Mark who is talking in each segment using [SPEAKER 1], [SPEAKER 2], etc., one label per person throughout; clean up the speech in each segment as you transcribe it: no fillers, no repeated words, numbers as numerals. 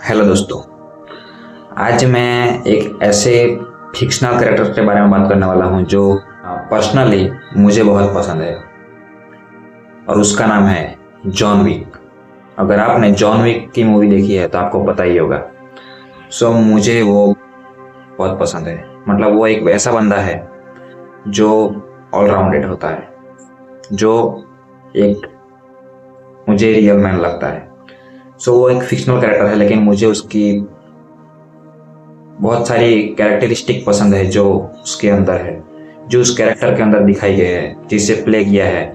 [SPEAKER 1] Hello दोस्तों। आज मैं एक ऐसे फिक्शनल कैरेक्टर के बारे में बात करने वाला हूँ जो पर्सनली मुझे बहुत पसंद है और उसका नाम है जॉन विक। अगर आपने जॉन विक की मूवी देखी है तो आपको पता ही होगा। मुझे वो बहुत पसंद है। मतलब वो एक ऐसा बंदा है जो ऑलराउंडेड होता है, जो एक मुझे रियल मैन लगता है। वो एक फिक्शनल कैरेक्टर है, लेकिन मुझे उसकी बहुत सारी कैरेक्टरिस्टिक पसंद है जो उसके अंदर है, जो उस कैरेक्टर के अंदर दिखाई गए है, जिसे प्ले किया है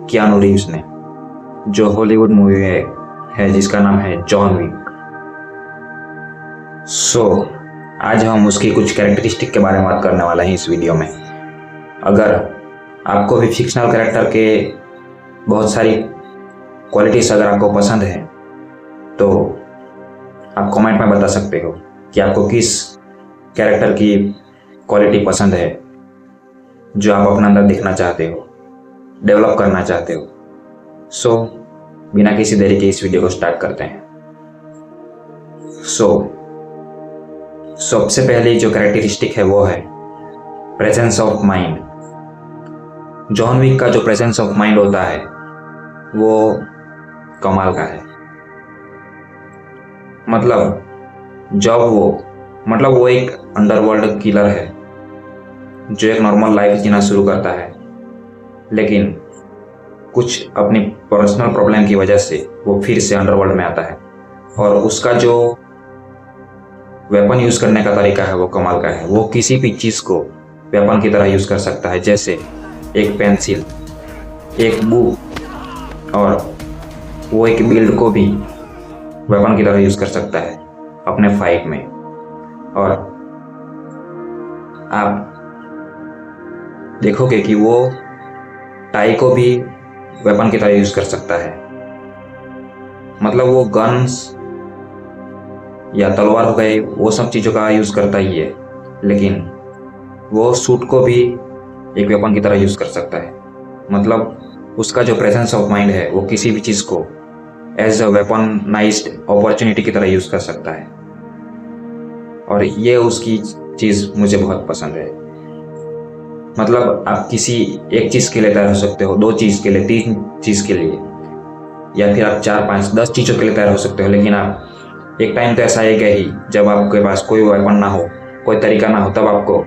[SPEAKER 1] कियानू रीव्स ने, जो हॉलीवुड मूवी है जिसका नाम है जॉन विक। आज हम उसकी कुछ कैरेक्टरिस्टिक के बारे में बात करने वाला हैं इस वीडियो में। अगर आपको भी फिक्शनल कैरेक्टर के बहुत सारी क्वालिटीज अगर आपको पसंद है तो आप कमेंट में बता सकते हो कि आपको किस कैरेक्टर की क्वालिटी पसंद है जो आप अपने अंदर देखना चाहते हो, डेवलप करना चाहते हो। बिना किसी देरी के इस वीडियो को स्टार्ट करते हैं। सबसे पहले जो कैरेक्टरिस्टिक है वो है presence of mind. John Wick का जो प्रेजेंस ऑफ माइंड होता है वो कमाल का है। मतलब वो एक अंडरवर्ल्ड किलर है जो एक नॉर्मल लाइफ जीना शुरू करता है, लेकिन कुछ अपनी पर्सनल प्रॉब्लम की वजह से वो फिर से अंडरवर्ल्ड में आता है और उसका जो वेपन यूज करने का तरीका है वो कमाल का है। वो किसी भी चीज को वेपन की तरह यूज कर सकता है, जैसे एक पेंसिल, एक बुक, और वो एक बिल्ड को भी वेपन की तरह यूज कर सकता है अपने फाइट में। और आप देखोगे कि वो टाई को भी वेपन की तरह यूज कर सकता है। मतलब वो गन्स या तलवार हो गए, वो सब चीजों का यूज करता ही है, लेकिन वो सूट को भी एक वेपन की तरह यूज कर सकता है। मतलब उसका जो प्रेजेंस ऑफ माइंड है वो किसी भी चीज को एज अ वेपनाइज्ड अपॉर्चुनिटी की तरह यूज कर सकता है, और ये उसकी चीज मुझे बहुत पसंद है। मतलब आप किसी एक चीज के लिए तैयार हो सकते हो, 2 चीज के लिए, 3 चीज के लिए, या फिर आप 4, 5, 10 चीजों के लिए तैयार हो सकते हो, लेकिन आप एक टाइम तो ऐसा आएगा ही जब आपके पास कोई वेपन ना हो, कोई तरीका ना हो, तब आपको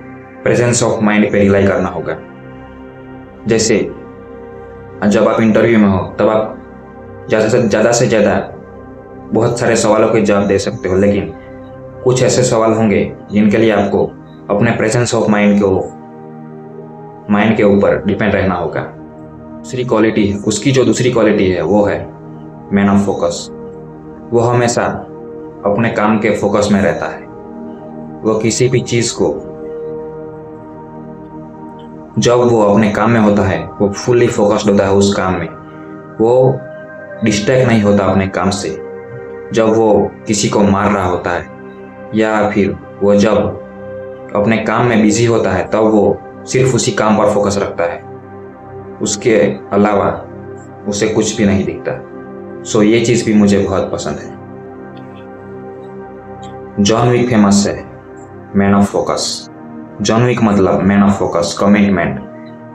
[SPEAKER 1] प्रेजेंस ऑफ माइंड पे रिलाई करना होगा। जैसे जब आप इंटरव्यू में हो तब आप ज़्यादा से ज़्यादा बहुत सारे सवालों के जवाब दे सकते हो, लेकिन कुछ ऐसे सवाल होंगे जिनके लिए आपको अपने प्रेजेंस ऑफ माइंड के ऊपर डिपेंड रहना होगा। उसकी जो दूसरी क्वालिटी है वो है मैन ऑफ फोकस। वो हमेशा अपने काम के फोकस में रहता है। वो किसी भी चीज को, जब वो अपने काम में होता है वो फुल्ली फोकस्ड होता है उस काम में। वो डिस्ट्रैक्ट नहीं होता अपने काम से। जब वो किसी को मार रहा होता है या फिर वो जब अपने काम में बिजी होता है तब वो सिर्फ उसी काम पर फोकस रखता है, उसके अलावा उसे कुछ भी नहीं दिखता। ये चीज भी मुझे बहुत पसंद है। जॉन विक फेमस है man of focus. John Wick मतलब मैन ऑफ फोकस, कमिटमेंट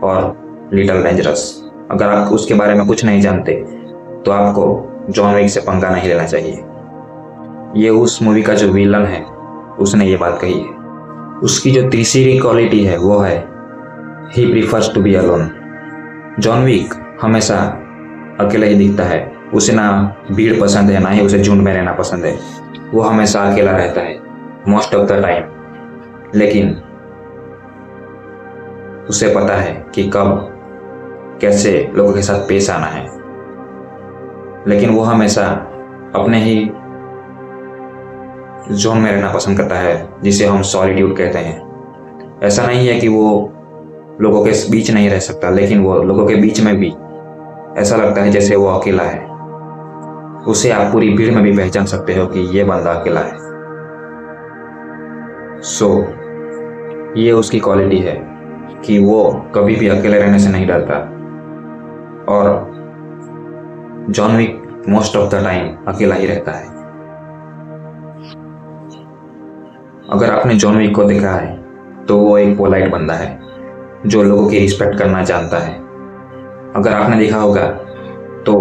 [SPEAKER 1] और लिटिल डेंजरस। अगर आप उसके बारे में कुछ नहीं जानते तो आपको जॉन विक से पंगा नहीं लेना चाहिए। ये उस मूवी का जो विलन है उसने ये बात कही है। उसकी जो तीसरी क्वालिटी है वो है ही prefers to be alone. John Wick हमेशा अकेला ही दिखता है। उसे ना भीड़ पसंद है, ना ही उसे झुंड में रहना पसंद है। वो हमेशा अकेला रहता है मोस्ट ऑफ द टाइम, लेकिन उसे पता है कि कब कैसे लोगों के साथ पेश आना है। लेकिन वो हमेशा अपने ही जोन में रहना पसंद करता है, जिसे हम सॉलिट्यूड कहते हैं। ऐसा नहीं है कि वो लोगों के बीच नहीं रह सकता, लेकिन वो लोगों के बीच में भी ऐसा लगता है जैसे वो अकेला है। उसे आप पूरी भीड़ में भी पहचान सकते हो कि ये बंदा अकेला है। ये उसकी क्वालिटी है कि वो कभी भी अकेले रहने से नहीं डरता। और John Wick most of the time अकेला ही रहता है। अगर आपने जॉन विक को देखा है तो वो एक पोलाइट बंदा है जो लोगों की रिस्पेक्ट करना जानता है। अगर आपने देखा होगा तो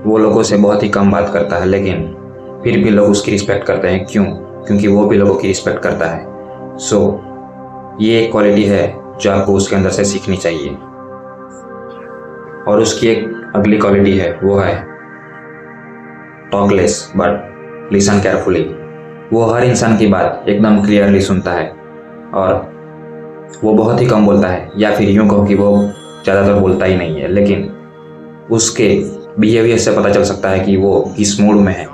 [SPEAKER 1] वो लोगों से बहुत ही कम बात करता है, लेकिन फिर भी लोग उसकी रिस्पेक्ट करते हैं। क्यों? क्योंकि वो भी लोगों की रिस्पेक्ट करता है। सो ये एक क्वालिटी है जो आपको उसके अंदर से सीखनी चाहिए। और उसकी एक अगली क्वालिटी है, वो है talk less but listen carefully. वो हर इंसान की बात एकदम क्लियरली सुनता है और वो बहुत ही कम बोलता है, या फिर यूँ कहो कि वो ज़्यादातर बोलता ही नहीं है, लेकिन उसके बिहेवियर से पता चल सकता है कि वो किस मूड में है,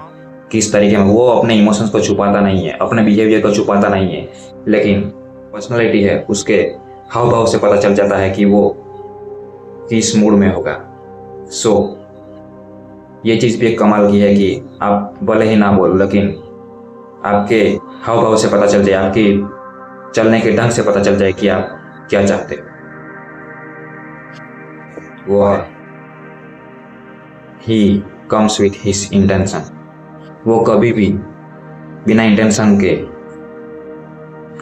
[SPEAKER 1] किस तरीके में। वो अपने इमोशंस को छुपाता नहीं है, अपने बिहेवियर को छुपाता नहीं है, लेकिन पर्सनालिटी है, उसके हाव भाव से पता चल जाता है कि वो किस मूड में होगा। सो ये चीज़ भी एक कमाल की है कि आप भले ही ना बोलो, लेकिन आपके हाव भाव से पता चल जाए, आपकी चलने के ढंग से पता चल जाए कि आप क्या चाहते हो। वो है he comes with his intention. वो कभी भी बिना इंटेंशन के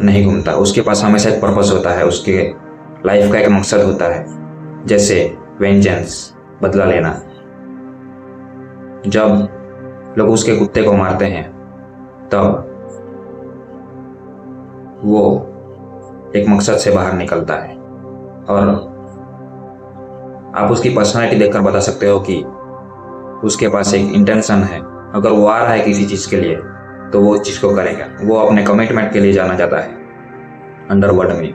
[SPEAKER 1] नहीं घूमता। उसके पास हमेशा एक पर्पस होता है, उसके लाइफ का एक मकसद होता है, जैसे वेंजेंस, बदला लेना। जब लोग उसके कुत्ते को मारते हैं तब वो एक मकसद से बाहर निकलता है। और आप उसकी पर्सनालिटी देखकर बता सकते हो कि उसके पास एक इंटेंशन है। अगर वो आ रहा है किसी चीज़ के लिए तो वो उस चीज़ को करेगा। वो अपने कमिटमेंट के लिए जाना चाहता है अंडरवर्ल्ड में,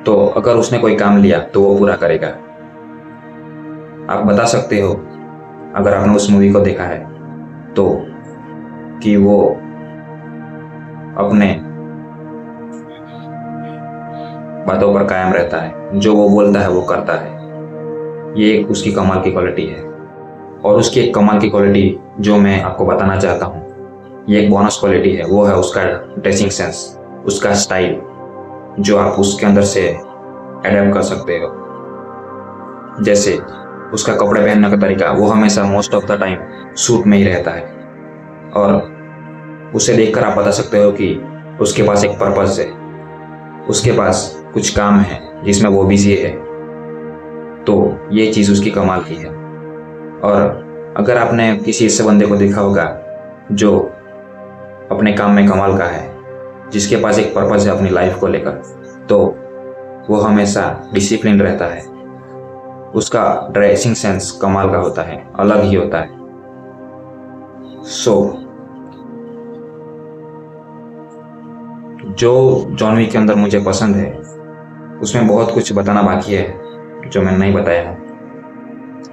[SPEAKER 1] तो अगर उसने कोई काम लिया तो वो पूरा करेगा। आप बता सकते हो अगर आपने उस मूवी को देखा है तो कि वो अपने बातों पर कायम रहता है, जो वो बोलता है वो करता है। ये एक उसकी कमाल की क्वालिटी है। और उसकी एक कमाल की क्वालिटी जो मैं आपको बताना चाहता हूँ, ये एक बोनस क्वालिटी है, वो है उसका ड्रेसिंग सेंस, उसका स्टाइल, जो आप उसके अंदर से एडेप्ट कर सकते हो। जैसे उसका कपड़े पहनने का तरीका, वो हमेशा most of the time suit में ही रहता है। और उसे देखकर आप बता सकते हो कि उसके पास एक पर्पस है, उसके पास कुछ काम है जिसमें वो बिजी है। तो ये चीज़ उसकी कमाल की है। और अगर आपने किसी ऐसे बंदे को देखा होगा जो अपने काम में कमाल का है, जिसके पास एक पर्पस है अपनी लाइफ को लेकर, तो वो हमेशा डिसिप्लिन रहता है। उसका ड्रेसिंग सेंस कमाल का होता है, अलग ही होता है। सो जो जॉन विक के अंदर मुझे पसंद है, उसमें बहुत कुछ बताना बाकी है जो मैंने नहीं बताया है,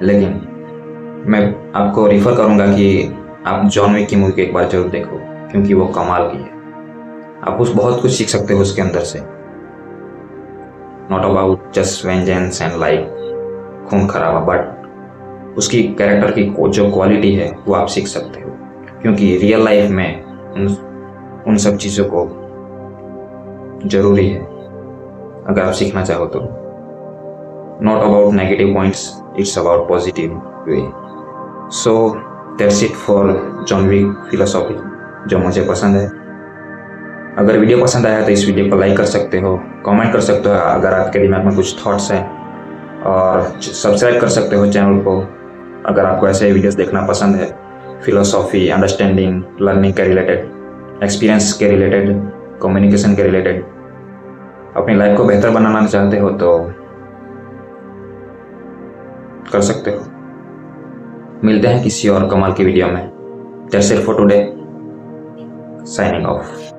[SPEAKER 1] लेकिन मैं आपको रिफ़र करूंगा कि आप जॉन विक की मूवी एक बार जरूर देखो, क्योंकि वो कमाल की है। आप उस बहुत कुछ सीख सकते हो उसके अंदर से। Not about just vengeance and like खून खराबा, बट उसकी कैरेक्टर की जो क्वालिटी है वो आप सीख सकते हो, क्योंकि रियल लाइफ में उन सब चीज़ों को ज़रूरी है अगर आप सीखना चाहो तो। Not about negative points, it's about positive way. So that's it for John Wick philosophy, जो मुझे पसंद है। अगर वीडियो पसंद आया तो इस वीडियो को लाइक कर सकते हो, कमेंट कर सकते हो अगर आपके दिमाग में कुछ थॉट्स हैं, और सब्सक्राइब कर सकते हो चैनल को अगर आपको ऐसे वीडियोस देखना पसंद है, फिलोसॉफी, अंडरस्टैंडिंग, लर्निंग के रिलेटेड, एक्सपीरियंस के रिलेटेड, कम्युनिकेशन के रिलेटेड। अपनी लाइफ को बेहतर बनाना चाहते हो तो कर सकते हो। मिलते हैं किसी और कमाल की वीडियो में। That's it for today, signing off.